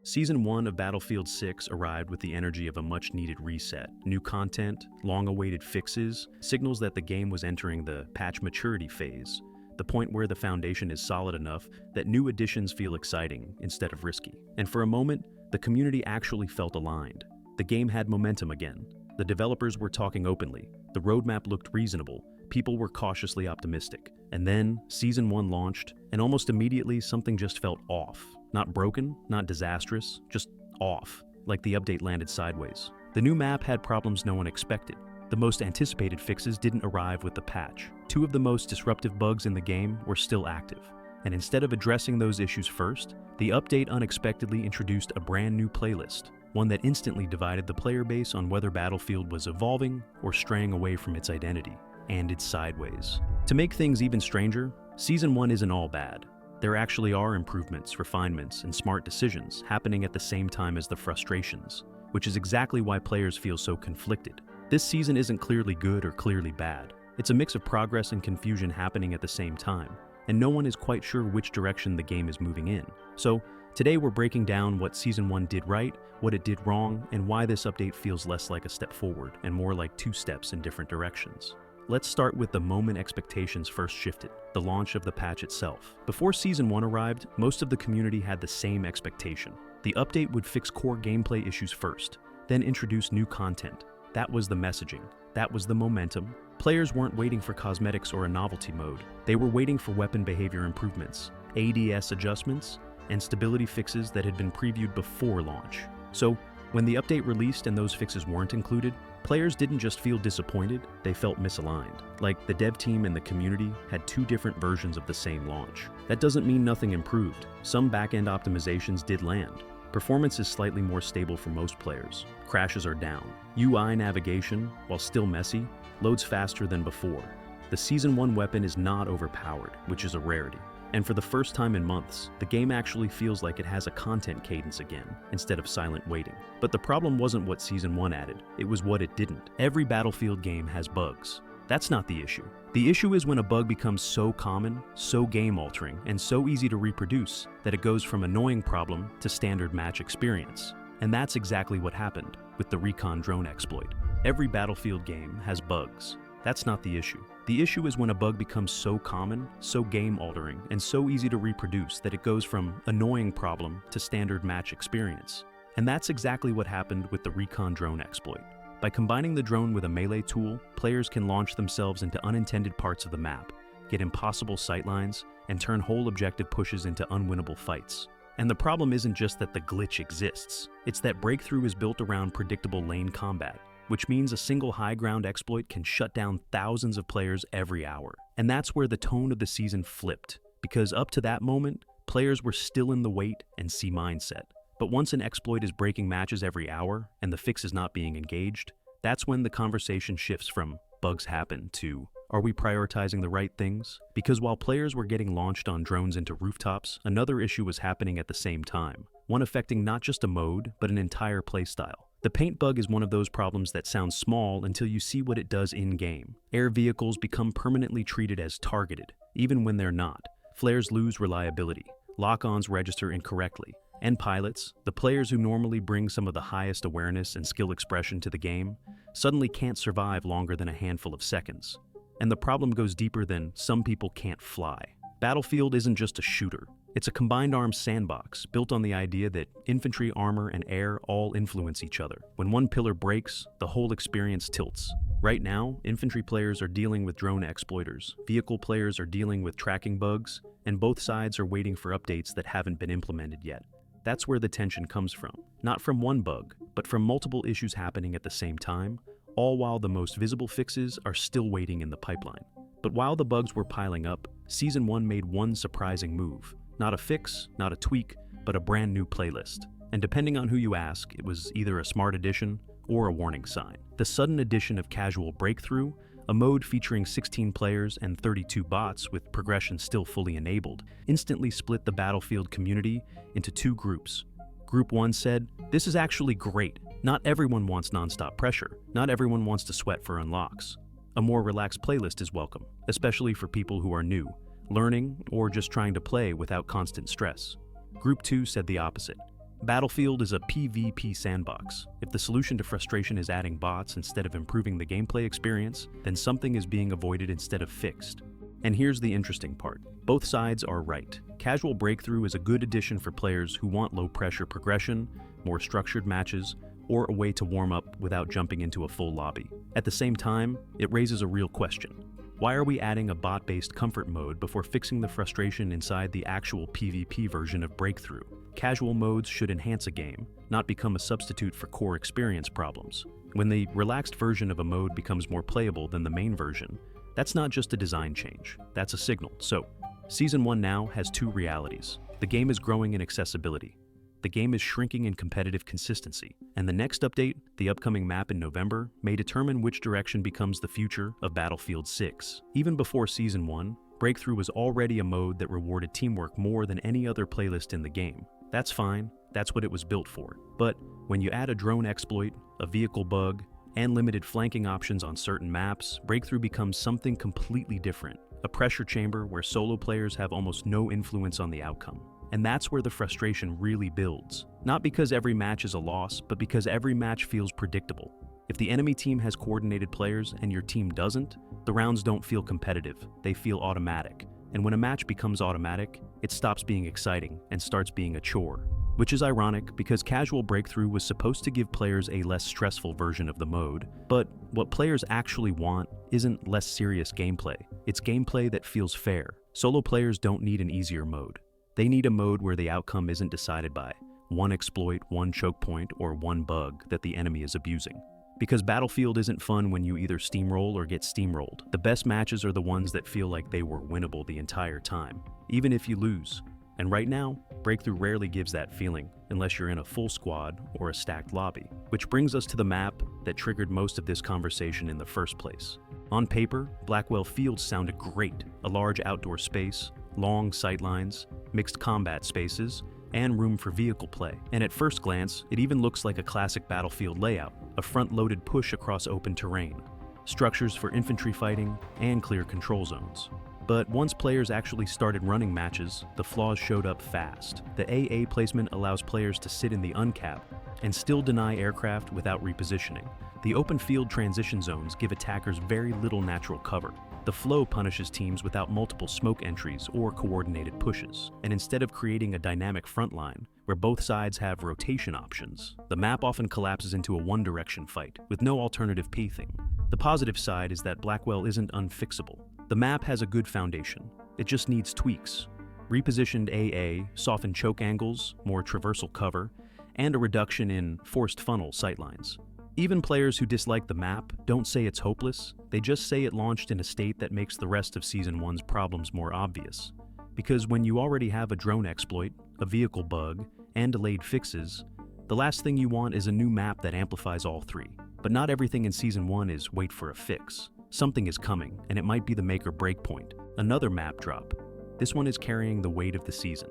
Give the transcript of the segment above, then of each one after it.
Season 1 of Battlefield 6 arrived with the energy of a much-needed reset. New content, long-awaited fixes, signals that the game was entering the patch maturity phase, the point where the foundation is solid enough that new additions feel exciting instead of risky. And for a moment, the community actually felt aligned. The game had momentum again. The developers were talking openly. The roadmap looked reasonable. People were cautiously optimistic. And then, Season 1 launched, and almost immediately something just felt off. Not broken, not disastrous, just off, like the update landed sideways. The new map had problems no one expected. The most anticipated fixes didn't arrive with the patch. Two of the most disruptive bugs in the game were still active. And instead of addressing those issues first, the update unexpectedly introduced a brand new playlist, one that instantly divided the player base on whether Battlefield was evolving or straying away from its identity, and its sideways. To make things even stranger, Season 1 isn't all bad. There actually are improvements, refinements, and smart decisions happening at the same time as the frustrations, which is exactly why players feel so conflicted. This season isn't clearly good or clearly bad. It's a mix of progress and confusion happening at the same time, and no one is quite sure which direction the game is moving in. So, today we're breaking down what Season 1 did right, what it did wrong, and why this update feels less like a step forward and more like two steps in different directions. Let's start with the moment expectations first shifted, the launch of the patch itself. Before Season 1 arrived, most of the community had the same expectation. The update would fix core gameplay issues first, then introduce new content. That was the messaging. That was the momentum. Players weren't waiting for cosmetics or a novelty mode. They were waiting for weapon behavior improvements, ADS adjustments, and stability fixes that had been previewed before launch. So, when the update released and those fixes weren't included, players didn't just feel disappointed, they felt misaligned. Like the dev team and the community had two different versions of the same launch. That doesn't mean nothing improved. Some back-end optimizations did land. Performance is slightly more stable for most players. Crashes are down. UI navigation, while still messy, loads faster than before. The Season 1 weapon is not overpowered, which is a rarity. And for the first time in months, the game actually feels like it has a content cadence again, instead of silent waiting. But the problem wasn't what Season 1 added, it was what it didn't. Every Battlefield game has bugs. That's not the issue. The issue is when a bug becomes so common, so game-altering, and so easy to reproduce that it goes from annoying problem to standard match experience. And that's exactly what happened with the recon drone exploit. Every Battlefield game has bugs. That's not the issue. The issue is when a bug becomes so common, so game-altering, and so easy to reproduce that it goes from annoying problem to standard match experience. And that's exactly what happened with the recon drone exploit. By combining the drone with a melee tool, players can launch themselves into unintended parts of the map, get impossible sightlines, and turn whole objective pushes into unwinnable fights. And the problem isn't just that the glitch exists, it's that Breakthrough is built around predictable lane combat, which means a single high ground exploit can shut down thousands of players every hour. And that's where the tone of the season flipped, because up to that moment, players were still in the wait and see mindset. But once an exploit is breaking matches every hour and the fix is not being engaged, that's when the conversation shifts from bugs happen to are we prioritizing the right things? Because while players were getting launched on drones into rooftops, another issue was happening at the same time, one affecting not just a mode, but an entire playstyle. The paint bug is one of those problems that sounds small until you see what it does in-game. Air vehicles become permanently treated as targeted, even when they're not. Flares lose reliability. Lock-ons register incorrectly. And pilots, the players who normally bring some of the highest awareness and skill expression to the game, suddenly can't survive longer than a handful of seconds. And the problem goes deeper than some people can't fly. Battlefield isn't just a shooter. It's a combined arms sandbox built on the idea that infantry, armor, and air all influence each other. When one pillar breaks, the whole experience tilts. Right now, infantry players are dealing with drone exploiters, vehicle players are dealing with tracking bugs, and both sides are waiting for updates that haven't been implemented yet. That's where the tension comes from. Not from one bug, but from multiple issues happening at the same time, all while the most visible fixes are still waiting in the pipeline. But while the bugs were piling up, Season 1 made one surprising move. Not a fix, not a tweak, but a brand new playlist. And depending on who you ask, it was either a smart addition or a warning sign. The sudden addition of Casual Breakthrough, a mode featuring 16 players and 32 bots with progression still fully enabled, instantly split the Battlefield community into two groups. Group 1 said, "This is actually great. Not everyone wants non-stop pressure. Not everyone wants to sweat for unlocks. A more relaxed playlist is welcome, especially for people who are new, learning, or just trying to play without constant stress." Group 2 said the opposite. Battlefield is a PvP sandbox. If the solution to frustration is adding bots instead of improving the gameplay experience, then something is being avoided instead of fixed. And here's the interesting part. Both sides are right. Casual Breakthrough is a good addition for players who want low-pressure progression, more structured matches, or a way to warm up without jumping into a full lobby. At the same time, it raises a real question. Why are we adding a bot-based comfort mode before fixing the frustration inside the actual PvP version of Breakthrough? Casual modes should enhance a game, not become a substitute for core experience problems. When the relaxed version of a mode becomes more playable than the main version, that's not just a design change, that's a signal. So, Season 1 now has two realities. The game is growing in accessibility. The game is shrinking in competitive consistency. And the next update, the upcoming map in November, may determine which direction becomes the future of Battlefield 6. Even before Season 1, Breakthrough was already a mode that rewarded teamwork more than any other playlist in the game. That's fine, that's what it was built for. But when you add a drone exploit, a vehicle bug, and limited flanking options on certain maps, Breakthrough becomes something completely different. A pressure chamber where solo players have almost no influence on the outcome. And that's where the frustration really builds. Not because every match is a loss, but because every match feels predictable. If the enemy team has coordinated players and your team doesn't, the rounds don't feel competitive, they feel automatic. And when a match becomes automatic, it stops being exciting and starts being a chore. Which is ironic because Casual Breakthrough was supposed to give players a less stressful version of the mode, but what players actually want isn't less serious gameplay. It's gameplay that feels fair. Solo players don't need an easier mode. They need a mode where the outcome isn't decided by one exploit, one choke point, or one bug that the enemy is abusing. Because Battlefield isn't fun when you either steamroll or get steamrolled. The best matches are the ones that feel like they were winnable the entire time, even if you lose. And right now, Breakthrough rarely gives that feeling, unless you're in a full squad or a stacked lobby. Which brings us to the map that triggered most of this conversation in the first place. On paper, Blackwell Fields sounded great. A large outdoor space, long sightlines, mixed combat spaces, and room for vehicle play. And at first glance, it even looks like a classic Battlefield layout, a front-loaded push across open terrain, structures for infantry fighting, and clear control zones. But once players actually started running matches, the flaws showed up fast. The AA placement allows players to sit in the uncap and still deny aircraft without repositioning. The open field transition zones give attackers very little natural cover. The flow punishes teams without multiple smoke entries or coordinated pushes. And instead of creating a dynamic front line, where both sides have rotation options, the map often collapses into a one-direction fight, with no alternative pacing. The positive side is that Blackwell isn't unfixable. The map has a good foundation. It just needs tweaks. Repositioned AA, softened choke angles, more traversal cover, and a reduction in forced funnel sightlines. Even players who dislike the map don't say it's hopeless, they just say it launched in a state that makes the rest of Season 1's problems more obvious. Because when you already have a drone exploit, a vehicle bug, and delayed fixes, the last thing you want is a new map that amplifies all three. But not everything in Season 1 is wait for a fix. Something is coming, and it might be the make or break point. Another map drop. This one is carrying the weight of the season.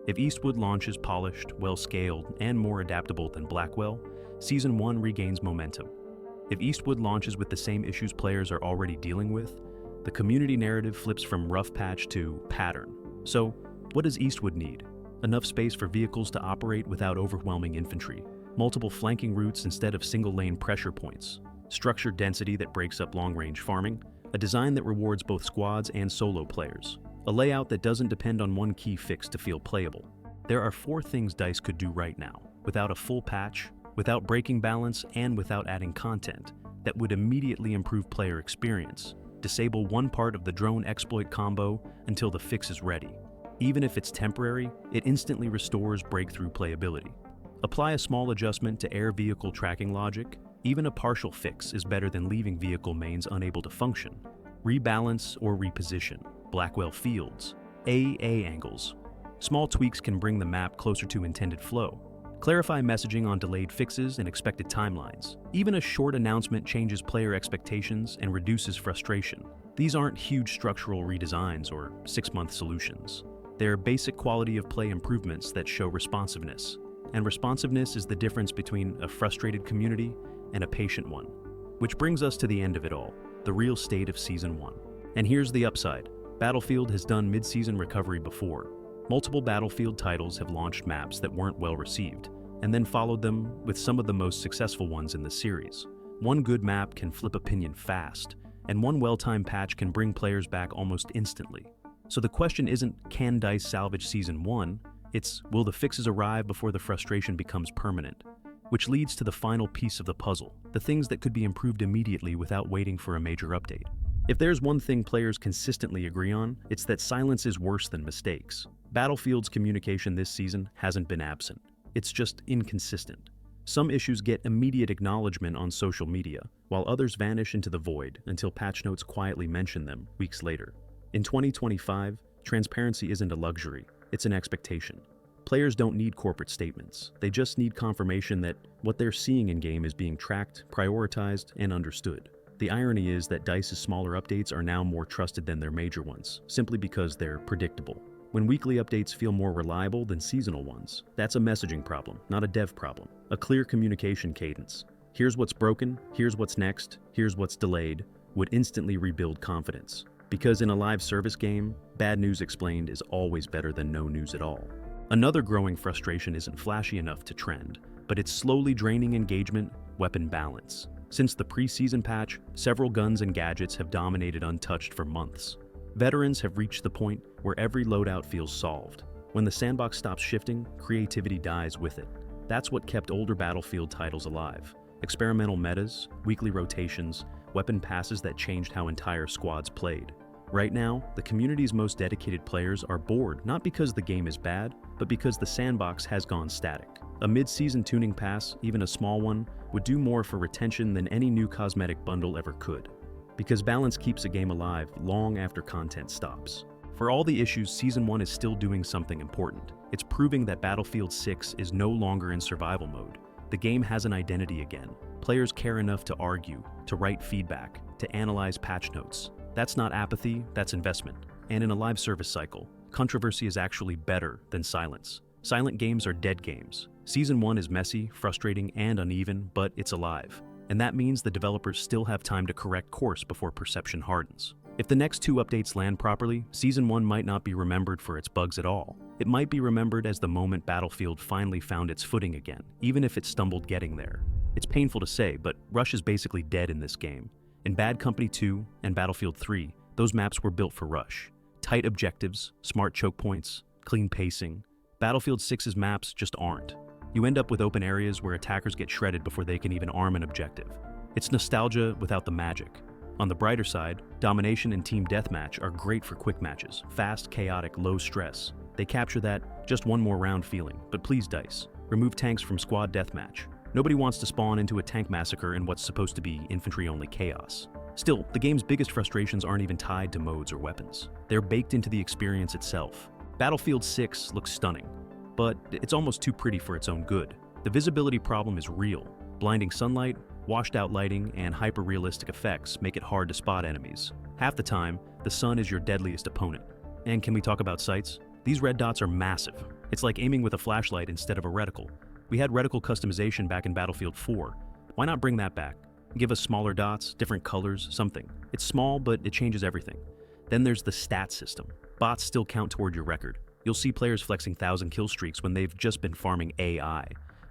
If Eastwood launches polished, well-scaled, and more adaptable than Blackwell, Season 1 regains momentum. If Eastwood launches with the same issues players are already dealing with, the community narrative flips from rough patch to pattern. So, what does Eastwood need? Enough space for vehicles to operate without overwhelming infantry, multiple flanking routes instead of single-lane pressure points, structured density that breaks up long-range farming, a design that rewards both squads and solo players, a layout that doesn't depend on one key fix to feel playable. There are 4 things DICE could do right now, without a full patch, without breaking balance, and without adding content, that would immediately improve player experience. Disable one part of the drone exploit combo until the fix is ready. Even if it's temporary, it instantly restores breakthrough playability. Apply a small adjustment to air vehicle tracking logic. Even a partial fix is better than leaving vehicle mains unable to function. Rebalance or reposition. Blackwell Fields. AA angles. Small tweaks can bring the map closer to intended flow. Clarify messaging on delayed fixes and expected timelines. Even a short announcement changes player expectations and reduces frustration. These aren't huge structural redesigns or 6-month solutions. They're basic quality of play improvements that show responsiveness. And responsiveness is the difference between a frustrated community and a patient one. Which brings us to the end of it all, the real state of Season 1. And here's the upside. Battlefield has done mid-season recovery before. Multiple Battlefield titles have launched maps that weren't well received, and then followed them with some of the most successful ones in the series. One good map can flip opinion fast, and one well-timed patch can bring players back almost instantly. So the question isn't, can DICE salvage Season 1? It's, will the fixes arrive before the frustration becomes permanent? Which leads to the final piece of the puzzle, the things that could be improved immediately without waiting for a major update. If there's one thing players consistently agree on, it's that silence is worse than mistakes. Battlefield's communication this season hasn't been absent. It's just inconsistent. Some issues get immediate acknowledgement on social media, while others vanish into the void until patch notes quietly mention them weeks later. In 2025, transparency isn't a luxury, it's an expectation. Players don't need corporate statements, they just need confirmation that what they're seeing in-game is being tracked, prioritized, and understood. The irony is that DICE's smaller updates are now more trusted than their major ones, simply because they're predictable. When weekly updates feel more reliable than seasonal ones, that's a messaging problem, not a dev problem. A clear communication cadence. Here's what's broken, here's what's next, here's what's delayed, would instantly rebuild confidence. Because in a live service game, bad news explained is always better than no news at all. Another growing frustration isn't flashy enough to trend, but it's slowly draining engagement, weapon balance. Since the pre-season patch, several guns and gadgets have dominated untouched for months. Veterans have reached the point where every loadout feels solved. When the sandbox stops shifting, creativity dies with it. That's what kept older Battlefield titles alive. Experimental metas, weekly rotations, weapon passes that changed how entire squads played. Right now, the community's most dedicated players are bored not because the game is bad, but because the sandbox has gone static. A mid-season tuning pass, even a small one, would do more for retention than any new cosmetic bundle ever could. Because balance keeps a game alive long after content stops. For all the issues, Season 1 is still doing something important. It's proving that Battlefield 6 is no longer in survival mode. The game has an identity again. Players care enough to argue, to write feedback, to analyze patch notes. That's not apathy, that's investment. And in a live service cycle, controversy is actually better than silence. Silent games are dead games. Season 1 is messy, frustrating, and uneven, but it's alive. And that means the developers still have time to correct course before perception hardens. If the next 2 updates land properly, Season 1 might not be remembered for its bugs at all. It might be remembered as the moment Battlefield finally found its footing again, even if it stumbled getting there. It's painful to say, but Rush is basically dead in this game. In Bad Company 2 and Battlefield 3, those maps were built for Rush. Tight objectives, smart choke points, clean pacing. Battlefield 6's maps just aren't. You end up with open areas where attackers get shredded before they can even arm an objective. It's nostalgia without the magic. On the brighter side, Domination and Team Deathmatch are great for quick matches, fast, chaotic, low stress. They capture that just one more round feeling, but please DICE, remove tanks from squad deathmatch. Nobody wants to spawn into a tank massacre in what's supposed to be infantry-only chaos. Still, the game's biggest frustrations aren't even tied to modes or weapons. They're baked into the experience itself. Battlefield 6 looks stunning, but it's almost too pretty for its own good. The visibility problem is real. Blinding sunlight, washed-out lighting, and hyper-realistic effects make it hard to spot enemies. Half the time, the sun is your deadliest opponent. And can we talk about sights? These red dots are massive. It's like aiming with a flashlight instead of a reticle. We had reticle customization back in Battlefield 4. Why not bring that back? Give us smaller dots, different colors, something. It's small, but it changes everything. Then there's the stat system. Bots still count toward your record. You'll see players flexing 1,000 kill streaks when they've just been farming AI.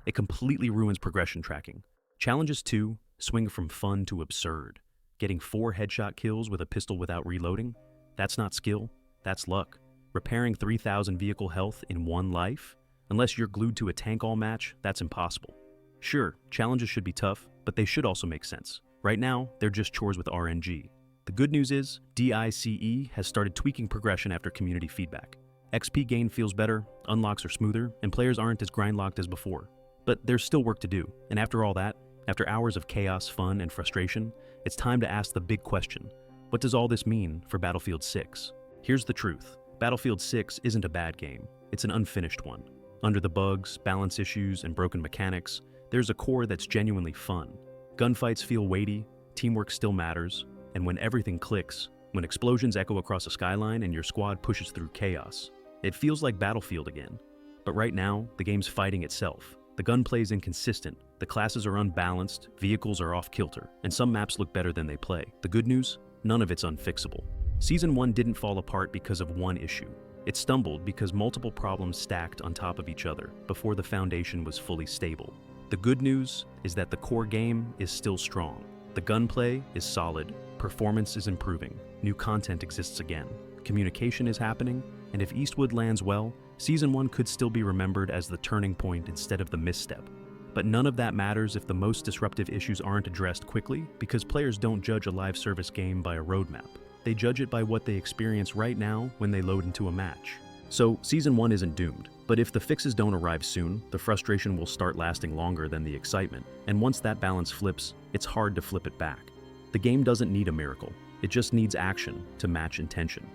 It completely ruins progression tracking. Challenges 2 swing from fun to absurd. Getting 4 headshot kills with a pistol without reloading? That's not skill, that's luck. Repairing 3,000 vehicle health in one life? Unless you're glued to a tank all match, that's impossible. Sure, challenges should be tough, but they should also make sense. Right now, they're just chores with RNG. The good news is, DICE has started tweaking progression after community feedback. XP gain feels better, unlocks are smoother, and players aren't as grind-locked as before. But there's still work to do, and after all that, after hours of chaos, fun, and frustration, it's time to ask the big question. What does all this mean for Battlefield 6? Here's the truth. Battlefield 6 isn't a bad game. It's an unfinished one. Under the bugs, balance issues, and broken mechanics, there's a core that's genuinely fun. Gunfights feel weighty, teamwork still matters, and when everything clicks, when explosions echo across a skyline and your squad pushes through chaos, it feels like Battlefield again. But right now, the game's fighting itself. The gunplay's inconsistent, the classes are unbalanced, vehicles are off-kilter, and some maps look better than they play. The good news? None of it's unfixable. Season 1 didn't fall apart because of one issue. It stumbled because multiple problems stacked on top of each other before the foundation was fully stable. The good news is that the core game is still strong. The gunplay is solid, performance is improving, new content exists again, communication is happening, and if Eastwood lands well, Season 1 could still be remembered as the turning point instead of the misstep. But none of that matters if the most disruptive issues aren't addressed quickly, because players don't judge a live service game by a roadmap. They judge it by what they experience right now when they load into a match. So, Season 1 isn't doomed, but if the fixes don't arrive soon, the frustration will start lasting longer than the excitement, and once that balance flips, it's hard to flip it back. The game doesn't need a miracle, it just needs action to match intention.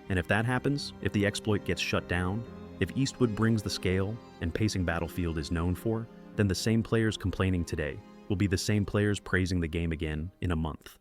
And if that happens, if the exploit gets shut down, if Eastwood brings the scale and pacing Battlefield is known for, then the same players complaining today will be the same players praising the game again in a month.